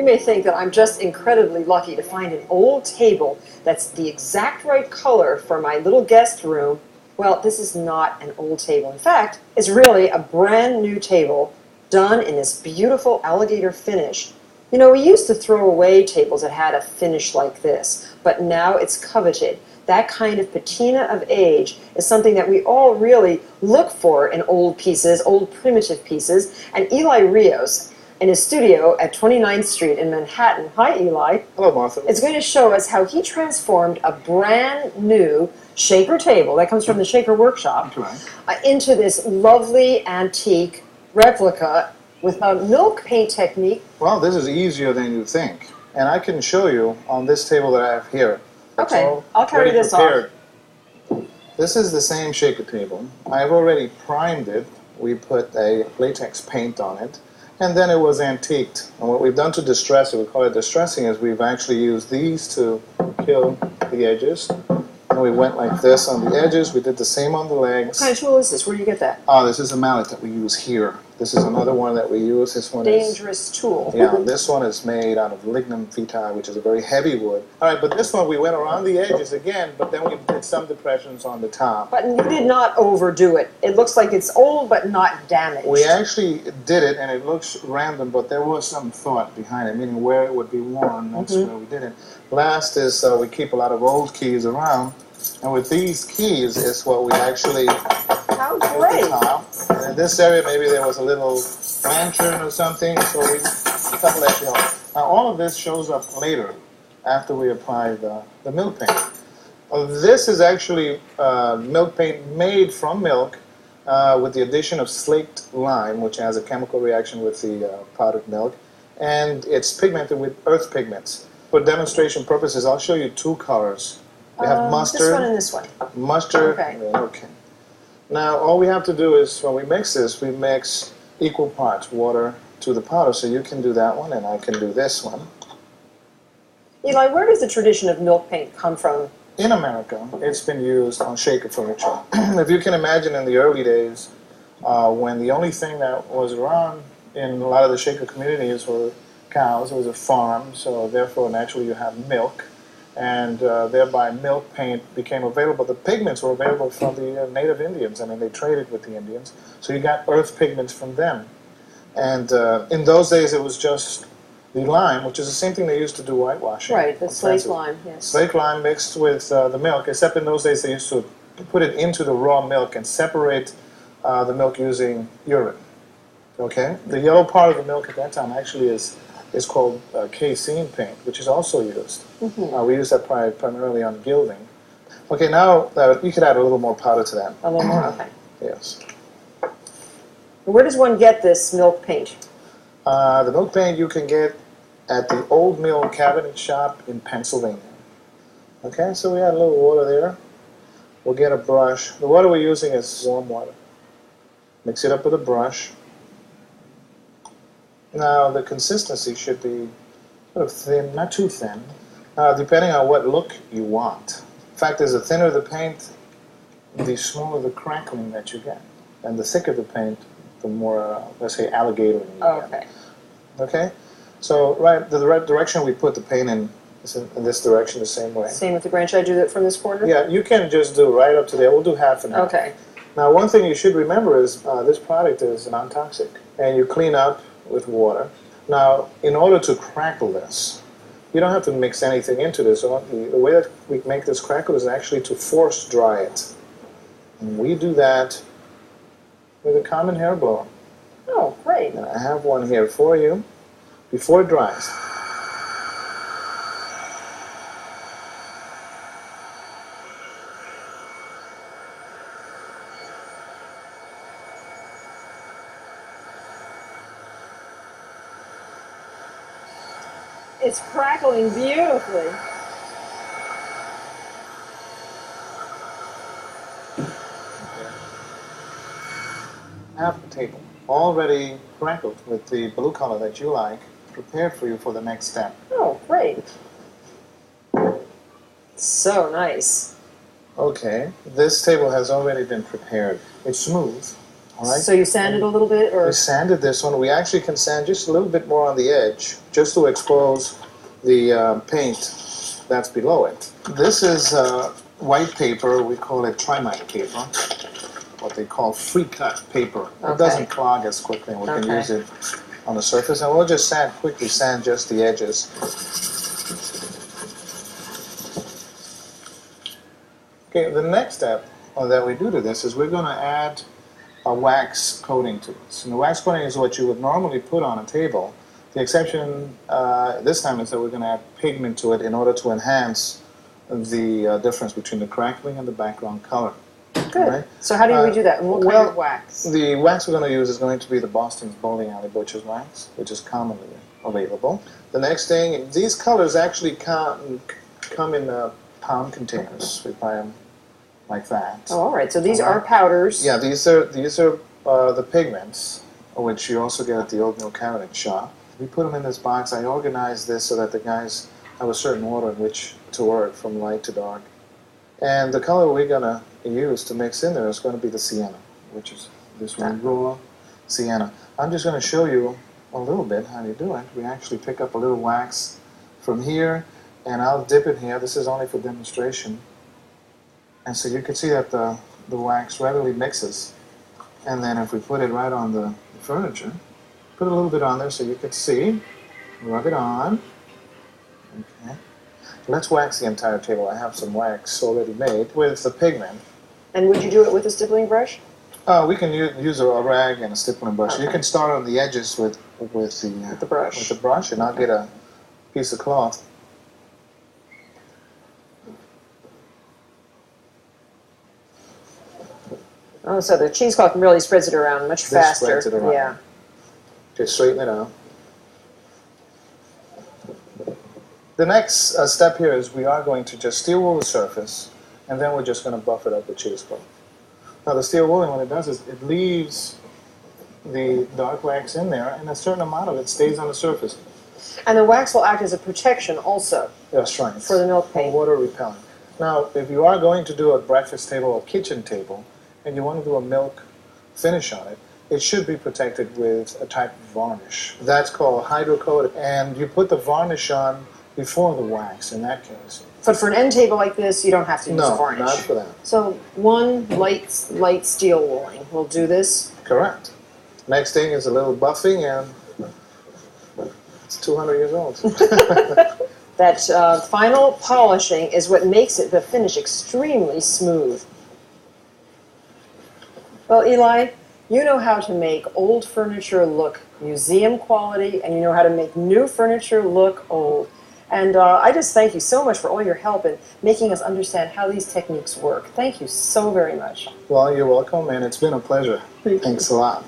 may think that I'm just incredibly lucky to find an old table that's the exact right color for my little guest room. Well, this is not an old table. In fact, it's really a brand new table done in this beautiful alligator finish. You know, we used to throw away tables that had a finish like this, but now it's coveted. That kind of patina of age is something that we all really look for in old pieces, old primitive pieces. And Eli Rios, in his studio at 29th Street in Manhattan, hi Eli. Hello, Martha. Is going to show us how he transformed a brand new shaker table that comes from the Shaker Workshop into this lovely antique replica with a milk paint technique. Well, this is easier than you think. And I can show you on this table that I have here. Okay, I'll carry this off. This is the same shaker table. I've already primed it. We put a latex paint on it. And then it was antiqued. And what we've done to distress it, we call it distressing, is we've actually used these to kill the edges. And we went like this on the edges. We did the same on the legs. What kind of tool is this? Where do you get that? Oh, this is a mallet that we use here. This is another one that we use. This one Dangerous tool. Yeah, this one is made out of lignum vitae, which is a very heavy wood. All right, but this one we went around the edges again, but then we did some depressions on the top. But you did not overdo it. It looks like it's old but not damaged. We actually did it, and it looks random, but there was some thought behind it, meaning where it would be worn. That's where we did it. Last is we keep a lot of old keys around, and with these keys is what we actually... How great! And in this area, maybe there was a little lantern or something, so we cut the lantern off. Now, all of this shows up later, after we apply the milk paint. This is actually milk paint made from milk with the addition of slaked lime, which has a chemical reaction with the powdered milk, and it's pigmented with earth pigments. For demonstration purposes, I'll show you two colors. We have mustard. This one and this one. Mustard. Okay. Now, all we have to do is, when we mix this, we mix equal parts water to the powder. So you can do that one, and I can do this one. Eli, where does the tradition of milk paint come from? In America, it's been used on shaker furniture. If you can imagine in the early days, when the only thing that was around in a lot of the shaker communities were cows, it was a farm, so therefore naturally you have milk. And thereby milk paint became available. The pigments were available from the native Indians. I mean, they traded with the Indians. So you got earth pigments from them. And in those days, it was just the lime, which is the same thing they used to do whitewashing. Right, the slaked lime, yes. Slaked lime mixed with the milk, except in those days they used to put it into the raw milk and separate the milk using urine. Okay? The yellow part of the milk at that time actually is called casein paint, which is also used. We use that primarily on gilding. Okay, now you could add a little more powder to that. A little more, okay. Yes. Where does one get this milk paint? The milk paint you can get at the Old Mill Cabinet Shop in Pennsylvania. Okay, so we add a little water there. We'll get a brush. The water we're using is warm water. Mix it up with a brush. Now, the consistency should be sort of thin, not too thin, depending on what look you want. In fact, the thinner the paint, the smaller the crackling that you get. And the thicker the paint, the more, let's say, alligator you get. Okay? So, the right direction we put the paint in is in this direction the same way. Same with the grain. Should I do that from this corner? Yeah, you can just do right up to there. We'll do half and half. Okay. Now, one thing you should remember is this product is non-toxic. And you clean up with water. Now, in order to crackle this, you don't have to mix anything into this. The way that we make this crackle is actually to force dry it. And we do that with a common hair blower. Oh, great. And I have one here for you before it dries. It's crackling beautifully. Half the table already crackled with the blue color that you like, prepared for you for the next step. Oh, great. So nice. Okay, this table has already been prepared. It's smooth. All right? So you sanded a little bit, or? We sanded this one. We actually can sand just a little bit more on the edge, just to expose the paint that's below it. This is white paper. We call it trimite paper, what they call free cut paper. Okay. It doesn't clog as quickly, and we can use it on the surface. And we'll just quickly sand just the edges. Okay, the next step that we do to this is we're going to add a wax coating to this. And the wax coating is what you would normally put on a table. The exception this time is that we're going to add pigment to it in order to enhance the difference between the crackling and the background color. Good. Right? So how do we do that? And what kind of wax? The wax we're going to use is going to be the Boston's Bowling Alley Butcher's Wax, which is commonly available. The next thing, these colors actually come in pound containers. We buy them like that. Oh, all right. So these are powders. Yeah, these are the pigments, which you also get at the old mill cabinet shop. We put them in this box. I organized this so that the guys have a certain order in which to work, from light to dark. And the color we're going to use to mix in there is going to be the sienna, which is this one, raw sienna. I'm just going to show you a little bit how you do it. We actually pick up a little wax from here, and I'll dip it here. This is only for demonstration. And so you can see that the wax readily mixes. And then if we put it right on the furniture, put a little bit on there so you can see, rub it on. Okay. Let's wax the entire table. I have some wax already made with the pigment. And would you do it with a stippling brush? We can use a rag and a stippling brush. Okay. You can start on the edges with the brush. With the brush, and I'll get a piece of cloth. Oh, so the cheesecloth really spreads it around much faster. Spreads it around. Yeah. Just straighten it out. The next step here is we are going to just steel wool the surface, and then we're just going to buff it up with cheesecloth. Now the steel wooling, what it does is it leaves the dark wax in there, and a certain amount of it stays on the surface. And the wax will act as a protection also. That's right. For the milk paint. Water repellent. Now, if you are going to do a breakfast table or kitchen table, and you want to do a milk finish on it, it should be protected with a type of varnish. That's called hydrocoat, and you put the varnish on before the wax in that case. But for an end table like this, you don't have to use a varnish. No, not for that. So one light steel wooling will do this? Correct. Next thing is a little buffing, and it's 200 years old. That final polishing is what makes the finish extremely smooth. Well, Eli, you know how to make old furniture look museum quality, and you know how to make new furniture look old. And I just thank you so much for all your help in making us understand how these techniques work. Thank you so very much. Well, you're welcome, and it's been a pleasure. Thanks a lot.